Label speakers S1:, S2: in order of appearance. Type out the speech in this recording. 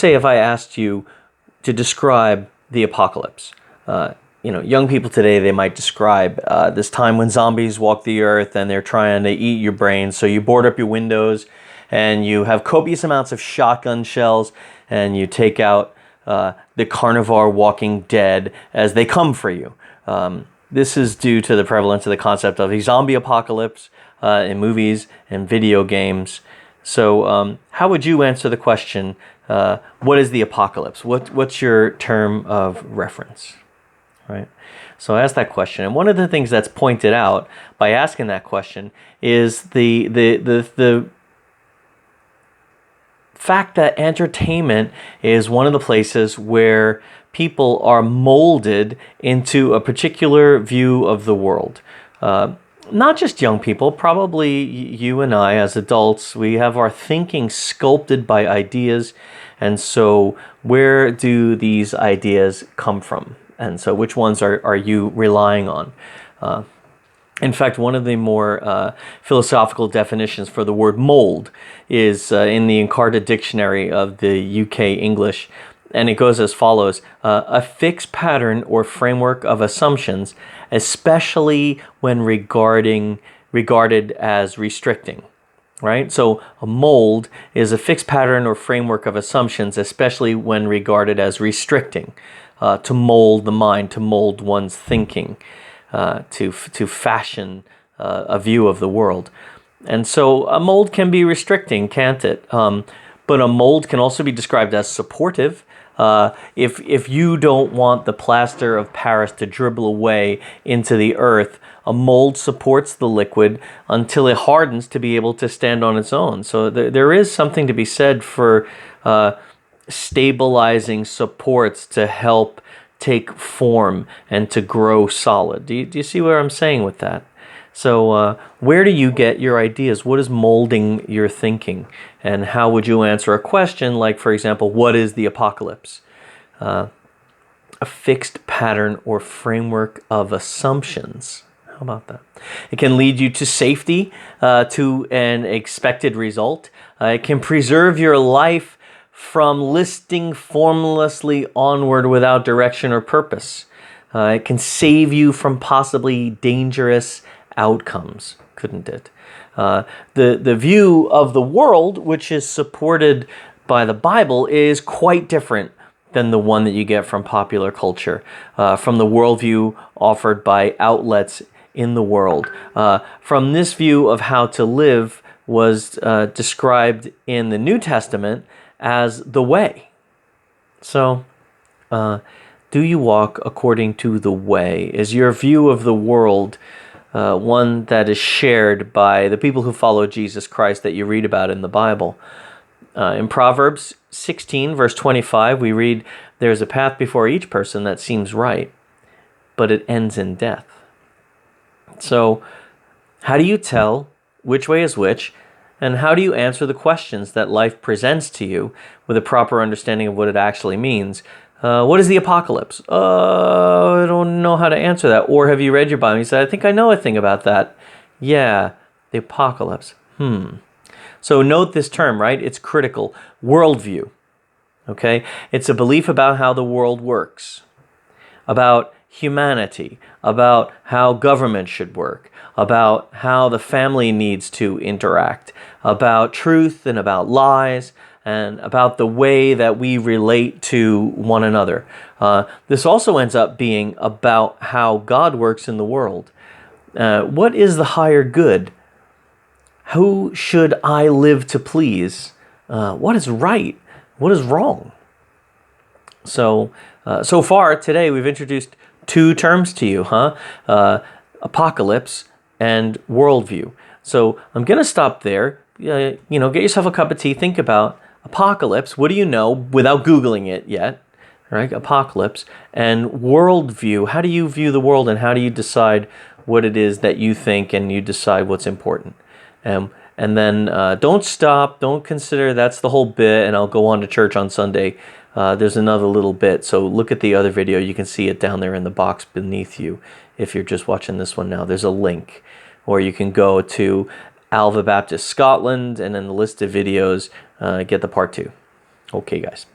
S1: say if I asked you to describe the apocalypse? Young people today, they might describe this time when zombies walk the earth and they're trying to eat your brains. So you board up your windows and you have copious amounts of shotgun shells and you take out the carnivore walking dead as they come for you. This is due to the prevalence of the concept of a zombie apocalypse in movies and video games. So how would you answer the question, what is the apocalypse? What's your term of reference? Right? So I asked that question, and one of the things that's pointed out by asking that question is the fact that entertainment is one of the places where people are molded into a particular view of the world. Not just young people, probably you and I as adults, we have our thinking sculpted by ideas. And so where do these ideas come from? And so which ones are you relying on? In fact, one of the more philosophical definitions for the word mold is in the Encarta Dictionary of the UK English. And it goes as follows: a fixed pattern or framework of assumptions, especially when regarded as restricting. Right? So a mold is a fixed pattern or framework of assumptions, especially when regarded as restricting. To mold the mind, to mold one's thinking, to fashion a view of the world. And so a mold can be restricting, can't it? But a mold can also be described as supportive. If you don't want the plaster of Paris to dribble away into the earth, a mold supports the liquid until it hardens to be able to stand on its own. So there is something to be said for stabilizing supports to help take form and to grow solid. Do you see what I'm saying with that? So where do you get your ideas? What is molding your thinking? And how would you answer a question like, for example, what is the apocalypse? A fixed pattern or framework of assumptions. How about that? It can lead you to safety, to an expected result. It can preserve your life from listing formlessly onward without direction or purpose. It can save you from possibly dangerous outcomes, couldn't it? The view of the world, which is supported by the Bible, is quite different than the one that you get from popular culture, from the worldview offered by outlets in the world. From this view of how to live was described in the New Testament as the way. So, do you walk according to the way? Is your view of the world one that is shared by the people who follow Jesus Christ that you read about in the Bible? In Proverbs 16, verse 25, we read, "There's a path before each person that seems right, but it ends in death." So, how do you tell which way is which? And how do you answer the questions that life presents to you with a proper understanding of what it actually means? What is the apocalypse? I don't know how to answer that. Or have you read your Bible? You said, I think I know a thing about that. Yeah, the apocalypse. So note this term, right? It's critical. Worldview. Okay? It's a belief about how the world works, about humanity, about how government should work, about how the family needs to interact, about truth and about lies, and about the way that we relate to one another. This also ends up being about how God works in the world. What is the higher good? Who should I live to please? What is right? What is wrong? So far today we've introduced two terms to you, apocalypse and worldview. So I'm going to stop there. Get yourself a cup of tea. Think about apocalypse. What do you know without Googling it yet? Right? Apocalypse and worldview. How do you view the world, and how do you decide what it is that you think, and you decide what's important? And then don't stop. Don't consider that's the whole bit, and I'll go on to church on Sunday. There's another little bit. So look at the other video. You can see it down there in the box beneath you. If you're just watching this one now, there's a link. Or you can go to Alva Baptist Scotland, and in the list of videos, get the part 2. Okay, guys.